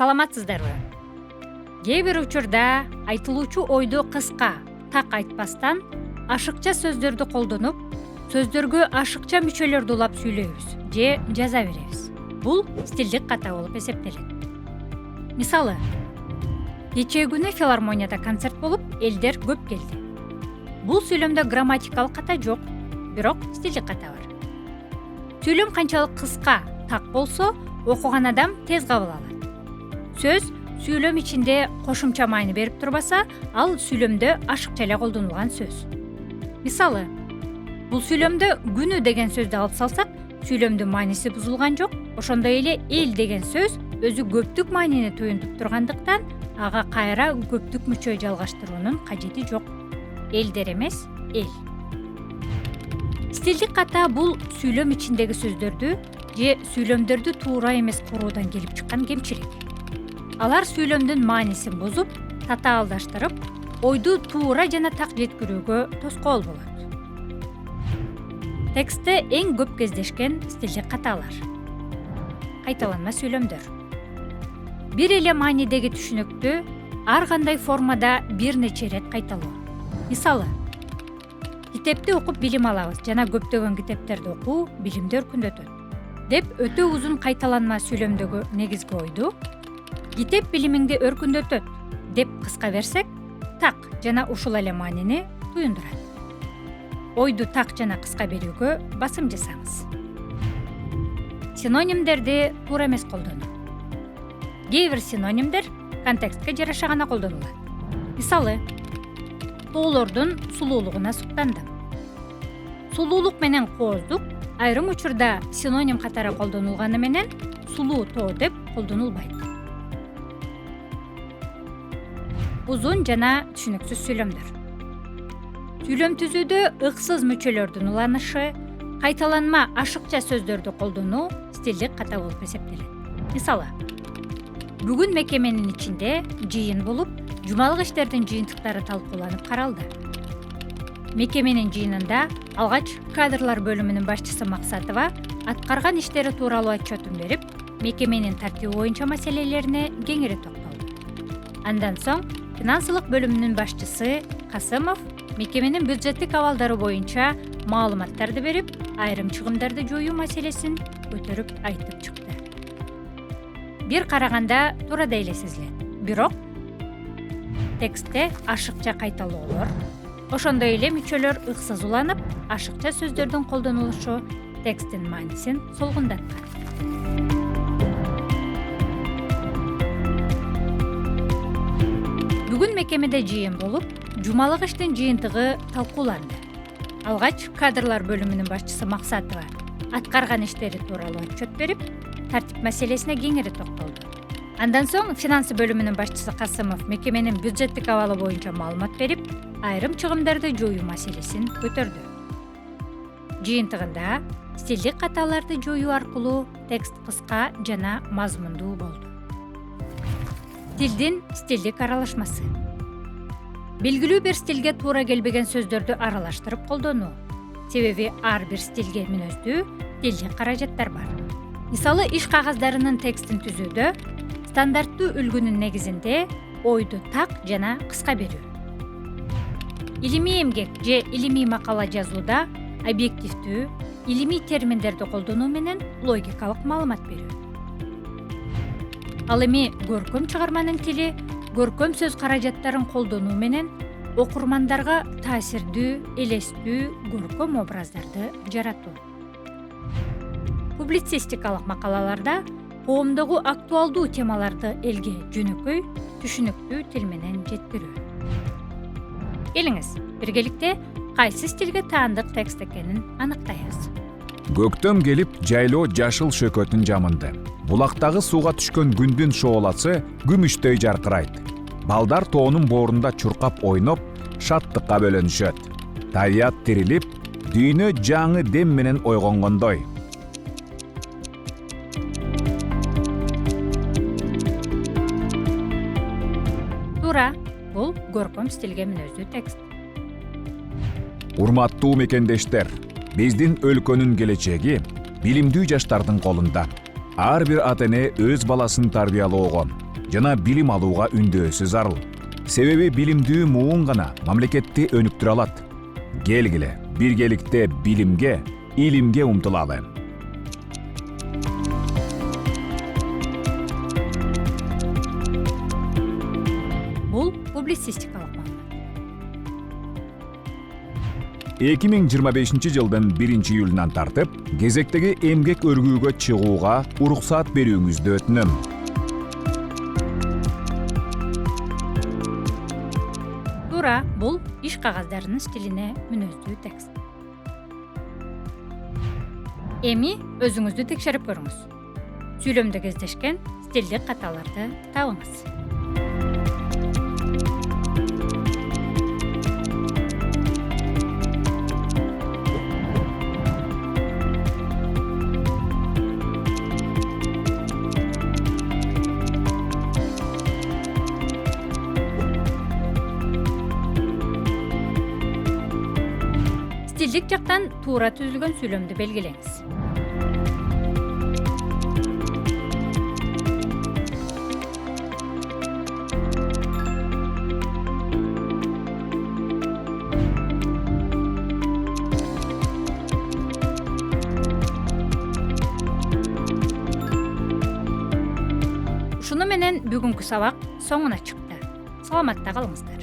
Саламатсыздарбы? Кээ бир учурда айтылуучу ойду кыска, так айтпастан ашыкча сөздөрдү колдонуп, сөздөргө ашыкча мүчөлөрдү улап сүйлөйбүз же жаза беребиз. Бул стилдик ката болуп эсептелет. Мисалы, кечээ күнү филармонияда концерт болуп, элдер көп келди. Бул сүйлөмдө грамматикалык ката жок, бирок стилдик ката бар. Сүйлөм канчалык кыска, так болсо, окуган адам тез кабыл алат. Сөз сүйлөм ичинде кошумча маани берип турбаса, ал сүйлөмдө ашыкча эле колдонулган сөз. Мисалы, бул сүйлөмдө күнү деген сөздү алып салсак, сүйлөмдүн мааниси бузулган жок. Ошондой эле эл деген сөз өзү көптүк маанини туюнтуп тургандыктан, ага кайра көптүк мүчө жалгаштыруунун кажети жок. Элдер эмес, эл. Стилдик ката бул сүйлөм ичиндеги сөздөрдү же сүйлөмдөрдү туура эмес куруудан келип чыккан кемчилик. Алар сүйлөмдүн маанисин бузуп, татаалдаштырып, ойду туура жана так жеткирүүгө тоскоол болот. Текстте эң көп кездешкен стилдик каталар. Кайталанма сүйлөмдөр. Бир эле маанидеги түшүнүктү ар кандай формада бир нече ирет кайталоо. Мисалы, китепти окуп билим алабыз жана көптөгөн китептерди окуу билимди өркүндөтөт деп өтө узун кайталанма сүйлөмдөгү негизги ойду китеп билимиңди өркүндөтөт деп кыска берсек, так жана ушул эле маанини туюндурат. Ойду так жана кыска берүүгө басым жасаңыз. Синонимдерди туура эмес колдонуу. Кээ бир синонимдер контекстке жараша гана колдонулат. Мисалы, тоолордун сулуулугуна суктандым. Сулуулук менен кооздук айрым учурда синоним катары колдонулганы менен сулуу тоо деп колдонулбайт. Узун жана түшүнүксүз сүйлөмдөр. Сүйлөм түзүүдө ыксыз мүчөлөрдүн уланышы, кайталанма ашыкча сөздөрдү колдонуу стилдик ката болуп эсептелет. Мисалы, бүгүн мекеменин ичинде жыйын болуп, жумалык иштердин жыйынтыктары талкууланып каралды. Мекеменин жыйынында алгач кадрлар бөлүмүнүн башчысы Максатова аткарган иштери тууралуу отчетун берип, мекеменин тартиби боюнча маселелерине кеңири токтолду. Андан соң финансылык бөлүмүнүн башчысы Касымов мекеменин бюджеттик абалдары боюнча маалыматтарды берип, айрым чыгымдарды жоюу маселесин көтөрүп айтып чыкты. Бир караганда туура эле сезилет, бирок текстте ашыкча кайталоолор, ошондой эле мүчөлөр ыксыз уланып, ашыкча сөздөрдүн колдонулушу тексттин маанисин солгундаткан. Бүгүн мекемеде жыйын болуп, жумалык иштин жыйынтыгы талкууланды. Алгач кадрлар бөлүмүнүн башчысы Максатова аткарган иштери тууралуу отчет берип, тартип маселесине кеңири токтолду. Андан соң финансы бөлүмүнүн башчысы Касымов мекеменин бюджеттик абалы боюнча маалымат берип, айрым чыгымдарды жоюу маселесин көтөрдү. Жыйынтыгында стилдик каталарды жоюу аркылуу текст кыска жана мазмундуу болду. Тилдин стилдик аралашмасы. Белгилүү бир стилге туура келбеген сөздөрдү аралаштырып колдонуу. Себеби ар бир стилге мүнөздүү тилдик каражаттар бар. Мисалы, иш кагаздарынын текстин түзүүдө стандарттуу үлгүнүн негизинде ойду так жана кыска берүү. Илимий эмгек же илимий макала жазууда объективдүү, илимий терминдерди колдонуу менен логикалык маалымат берүү. Ал эми көркөм чыгарманын тили көркөм сөз каражаттарын колдонуу менен окурмандарга таасирдүү, элестүү көркөм образдарды жаратуу. Публицистикалык макалаларда коомдогу актуалдуу темаларды элге жөнөкөй, түшүнүктүү тил менен жеткирүү. Келиңиз, биргеликте кайсы стилге таандык текст экенин аныктайбыз. Көктөм келип, жайлоо жашыл шөкөтүн жамынды. Булактагы сууга түшкөн күндүн шооласы күмүштөй жаркырайт. Балдар тоонун боорунда чуркап ойноп, шаттыкка бөлөнүшөт. Табият тирилип, дүйнө жаңы дем менен ойгонгондой. Туура, бул көркөм стилге мүнөздүү текст. Урматтуу мекендештер, биздин өлкөнүн келечеги билимдүү жаштардын колунда. Ар бир ата-эне өз баласын тарбиялоого, жана билим алууга үндөсү зарыл. Себеби билимдүү муун гана мамлекетти өнүктүрө алат. Келгиле, биргеликте билимге, илимге умтулалы. Бул публицистикалык маалымат. 2025 жылдын 1-июлунан тартып, кезектеги эмгек өргүүгө чыгууга уруксаат берүүңүздү өтүнөм. Туура, бул иш кагаздарынын стилине мүнөздүү текст. Эми өзүңүздү текшерип көрүңүз. Сүйлөмдө кездешкен стилдик каталарды табыңыз. Стилдик жактан туура түзүлгөн сүйлөмдү белгилеңиз. Ушуну менен бүгүнкү сабак соңуна чыкты. Саламатта калыңыздар.